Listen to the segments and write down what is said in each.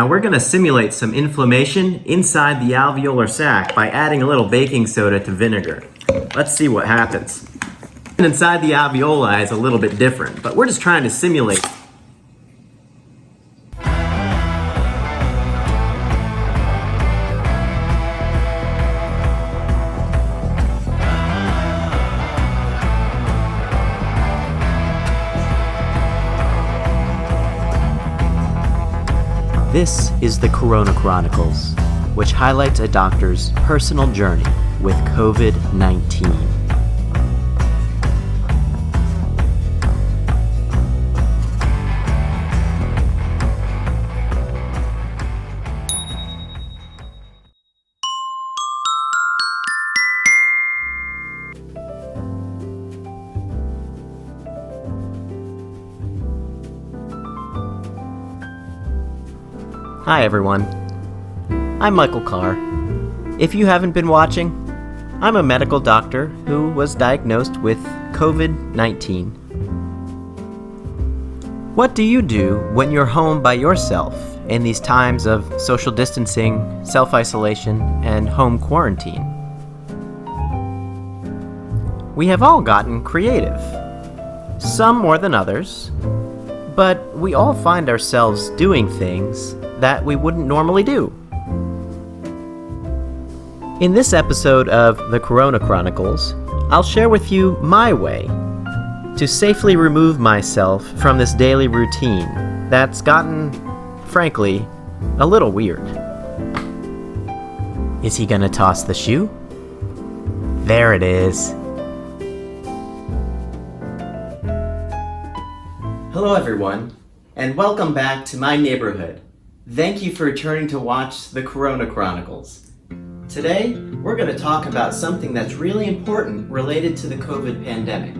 Now we're going to simulate some inflammation inside the alveolar sac by adding a little baking soda to vinegar. Let's see what happens. And inside the alveoli is a little bit different, but we're just trying to simulate. This is the Corona Chronicles, which highlights a doctor's personal journey with COVID-19. Hi everyone, I'm Michael Carr. If you haven't been watching, I'm a medical doctor who was diagnosed with COVID-19. What do you do when you're home by yourself in these times of social distancing, self-isolation, and home quarantine? We have all gotten creative, some more than others, but we all find ourselves doing things that we wouldn't normally do. In this episode of the Corona Chronicles, I'll share with you my way to safely remove myself from this daily routine that's gotten, frankly, a little weird. Is he gonna toss the shoe? There it is. Hello everyone, and welcome back to my neighborhood. Thank you for returning to watch the Corona Chronicles. Today, we're going to talk about something that's really important related to the COVID pandemic,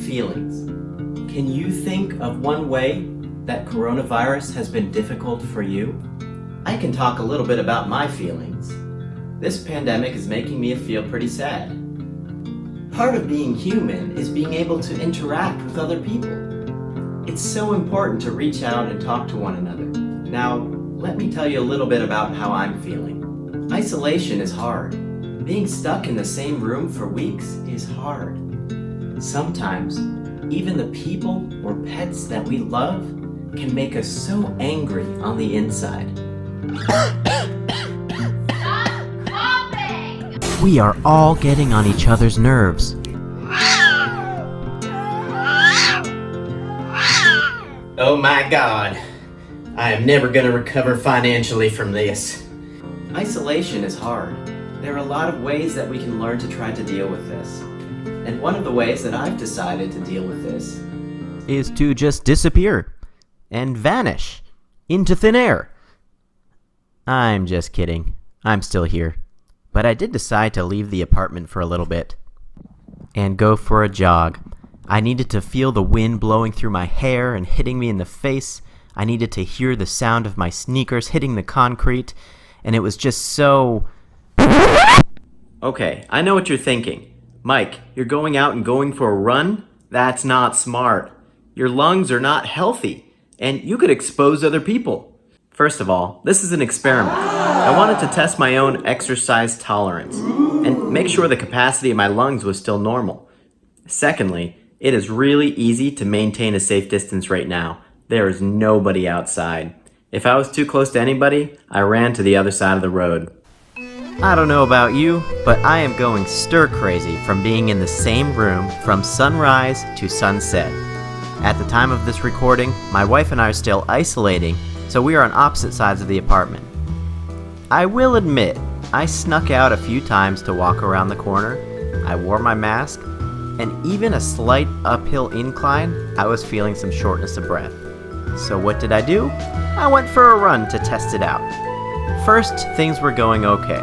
feelings. Can you think of one way that coronavirus has been difficult for you? I can talk a little bit about my feelings. This pandemic is making me feel pretty sad. Part of being human is being able to interact with other people. It's so important to reach out and talk to one another. Now, let me tell you a little bit about how I'm feeling. Isolation is hard. Being stuck in the same room for weeks is hard. Sometimes, even the people or pets that we love can make us so angry on the inside. Stop coughing! We are all getting on each other's nerves. Oh my God. I am never going to recover financially from this. Isolation is hard. There are a lot of ways that we can learn to try to deal with this. And one of the ways that I've decided to deal with this Is to just disappear and vanish into thin air. I'm just kidding. I'm still here. But I did decide to leave the apartment for a little bit and go for a jog. I needed to feel the wind blowing through my hair and hitting me in the face. I needed to hear the sound of my sneakers hitting the concrete, and it was just so... Okay, I know what you're thinking. Mike, you're going out and going for a run? That's not smart. Your lungs are not healthy, and you could expose other people. First of all, this is an experiment. I wanted to test my own exercise tolerance and make sure the capacity of my lungs was still normal. Secondly, it is really easy to maintain a safe distance right now. There is nobody outside. If I was too close to anybody, I ran to the other side of the road. I don't know about you, but I am going stir crazy from being in the same room from sunrise to sunset. At the time of this recording, my wife and I are still isolating, so we are on opposite sides of the apartment. I will admit, I snuck out a few times to walk around the corner. I wore my mask, and even a slight uphill incline, I was feeling some shortness of breath. So what did I do? I went for a run to test it out. First, things were going okay.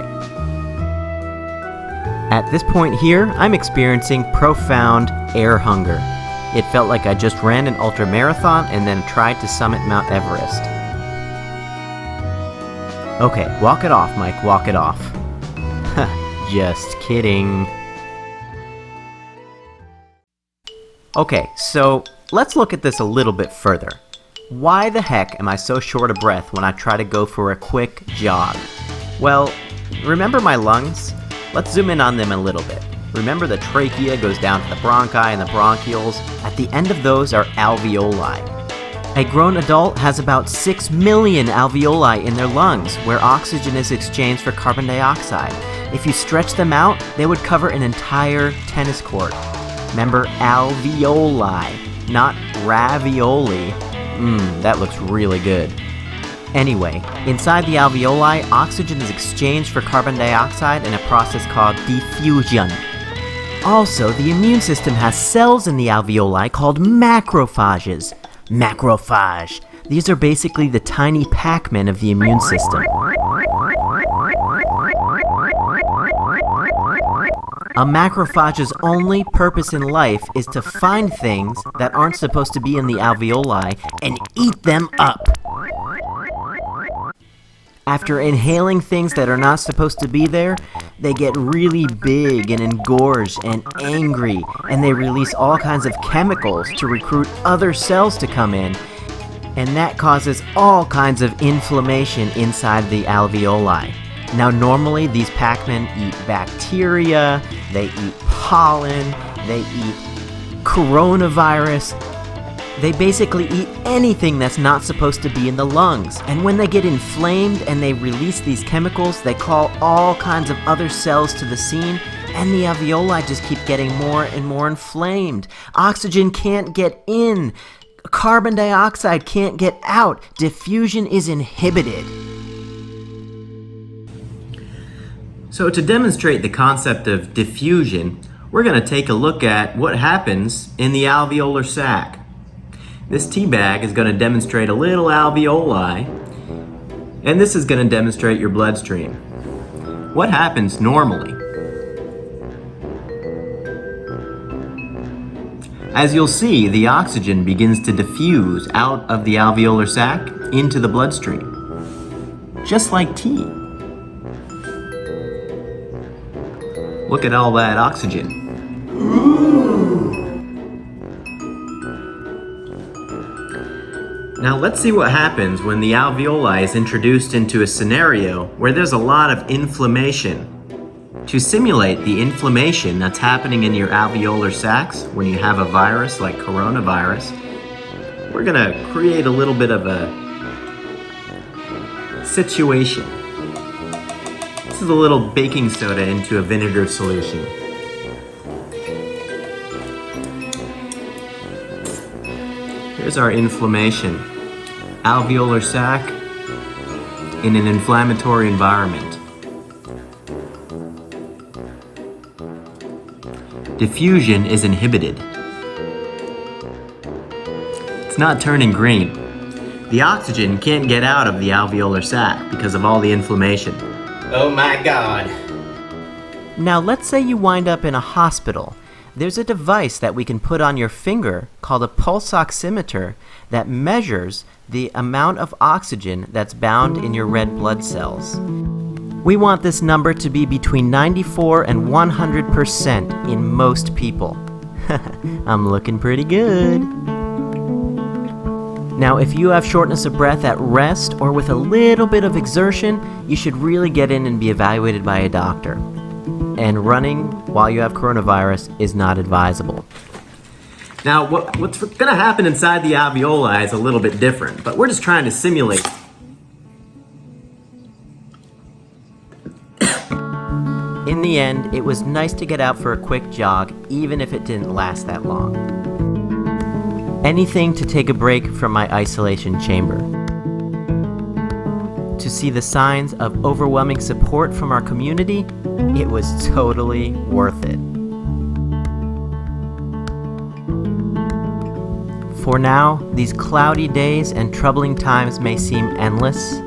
At this point here, I'm experiencing profound air hunger. It felt like I just ran an ultramarathon and then tried to summit Mount Everest. Okay, walk it off, Mike, walk it off. Just kidding. Okay, so let's look at this a little bit further. Why the heck am I so short of breath when I try to go for a quick jog? Well, remember my lungs? Let's zoom in on them a little bit. Remember the trachea goes down to the bronchi and the bronchioles? At the end of those are alveoli. A grown adult has about 6 million alveoli in their lungs, where oxygen is exchanged for carbon dioxide. If you stretch them out, they would cover an entire tennis court. Remember, alveoli, not ravioli. That looks really good. Anyway, inside the alveoli, oxygen is exchanged for carbon dioxide in a process called diffusion. Also, the immune system has cells in the alveoli called macrophages. Macrophage. These are basically the tiny Pac-Man of the immune system. A macrophage's only purpose in life is to find things that aren't supposed to be in the alveoli and eat them up. After inhaling things that are not supposed to be there, they get really big and engorged and angry, and they release all kinds of chemicals to recruit other cells to come in, and that causes all kinds of inflammation inside the alveoli. Now normally these Pac-Men eat bacteria, they eat pollen, they eat coronavirus. They basically eat anything that's not supposed to be in the lungs. And when they get inflamed and they release these chemicals, they call all kinds of other cells to the scene, and the alveoli just keep getting more and more inflamed. Oxygen can't get in. Carbon dioxide can't get out. Diffusion is inhibited. So to demonstrate the concept of diffusion, we're going to take a look at what happens in the alveolar sac. This tea bag is going to demonstrate a little alveoli, and this is going to demonstrate your bloodstream. What happens normally? As you'll see, the oxygen begins to diffuse out of the alveolar sac into the bloodstream, just like tea. Look at all that oxygen. Now let's see what happens when the alveoli is introduced into a scenario where there's a lot of inflammation. To simulate the inflammation that's happening in your alveolar sacs when you have a virus like coronavirus, we're going to create a little bit of a situation. This is a little baking soda into a vinegar solution. Here's our inflammation. Alveolar sac in an inflammatory environment. Diffusion is inhibited. It's not turning green. The oxygen can't get out of the alveolar sac because of all the inflammation. Oh my God. Now let's say you wind up in a hospital. There's a device that we can put on your finger called a pulse oximeter that measures the amount of oxygen that's bound in your red blood cells. We want this number to be between 94 and 100% in most people. I'm looking pretty good. Now, if you have shortness of breath at rest or with a little bit of exertion, you should really get in and be evaluated by a doctor. And running while you have coronavirus is not advisable. Now, what's going to happen inside the alveoli is a little bit different, but we're just trying to simulate. In the end, it was nice to get out for a quick jog, even if it didn't last that long. Anything to take a break from my isolation chamber. To see the signs of overwhelming support from our community, it was totally worth it. For now, these cloudy days and troubling times may seem endless,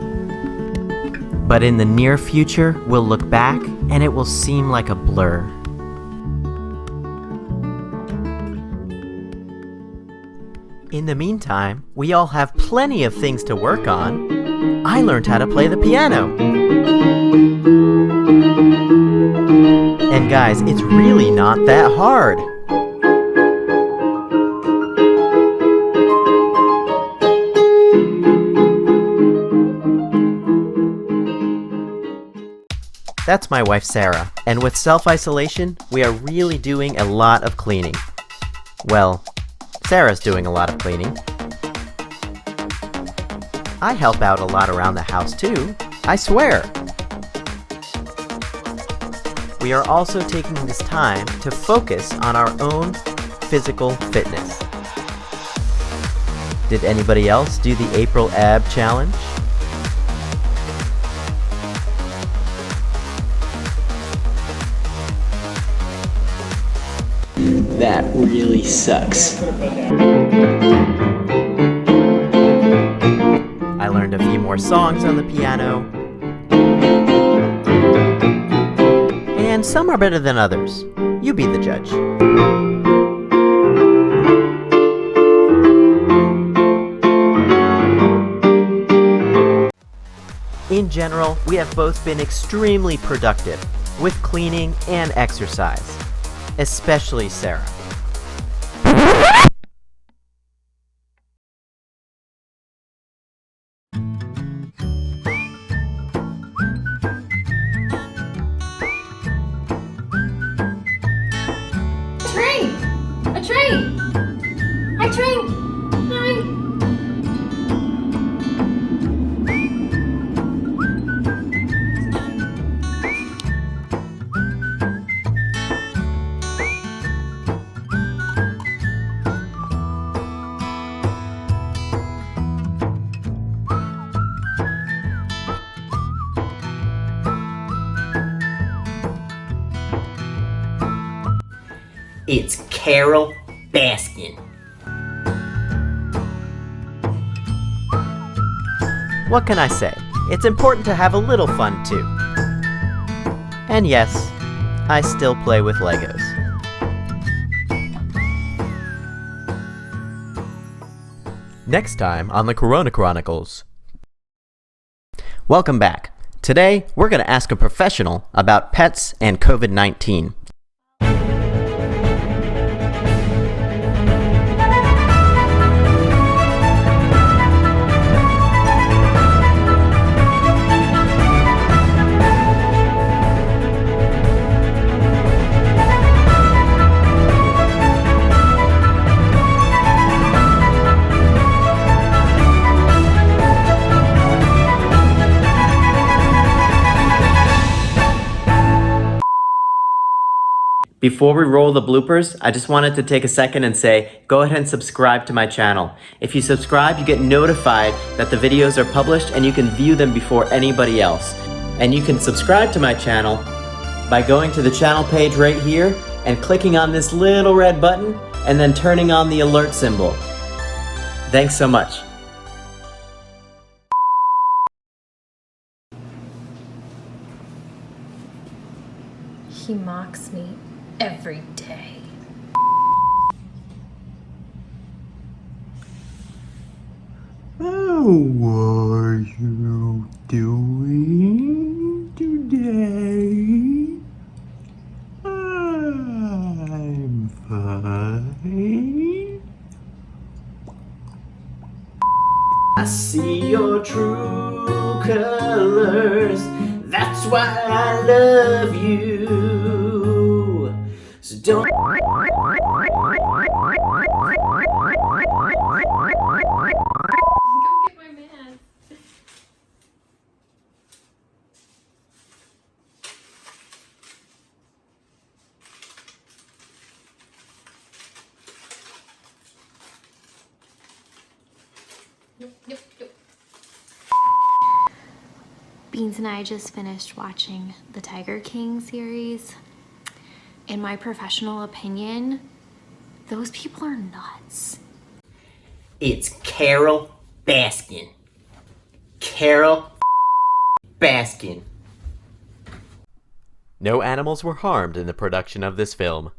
but in the near future, we'll look back and it will seem like a blur. In the meantime, we all have plenty of things to work on. I learned how to play the piano. And guys, it's really not that hard. That's my wife Sarah, and with self-isolation, we are really doing a lot of cleaning. Well, Sarah's doing a lot of cleaning. I help out a lot around the house too, I swear. We are also taking this time to focus on our own physical fitness. Did anybody else do the April Ab Challenge? That really sucks. I learned a few more songs on the piano. And some are better than others. You be the judge. In general, we have both been extremely productive with cleaning and exercise. Especially Sarah. A train! Hi, train! Hi! It's Carol Baskin. What can I say? It's important to have a little fun too. And yes, I still play with Legos. Next time on the Chronicles. Welcome back. Today, we're going to ask a professional about pets and COVID-19. Before we roll the bloopers, I just wanted to take a second and say, go ahead and subscribe to my channel. If you subscribe, you get notified that the videos are published and you can view them before anybody else. And you can subscribe to my channel by going to the channel page right here and clicking on this little red button and then turning on the alert symbol. Thanks so much. He mocks me every day. How are you doing today? I'm fine. I see your true colors. That's why I love you. So don't. Go get my man. Yep. Beans and I just finished watching the Tiger King series. In my professional opinion, those people are nuts. It's Carol Baskin. Carol Baskin. No animals were harmed in the production of this film.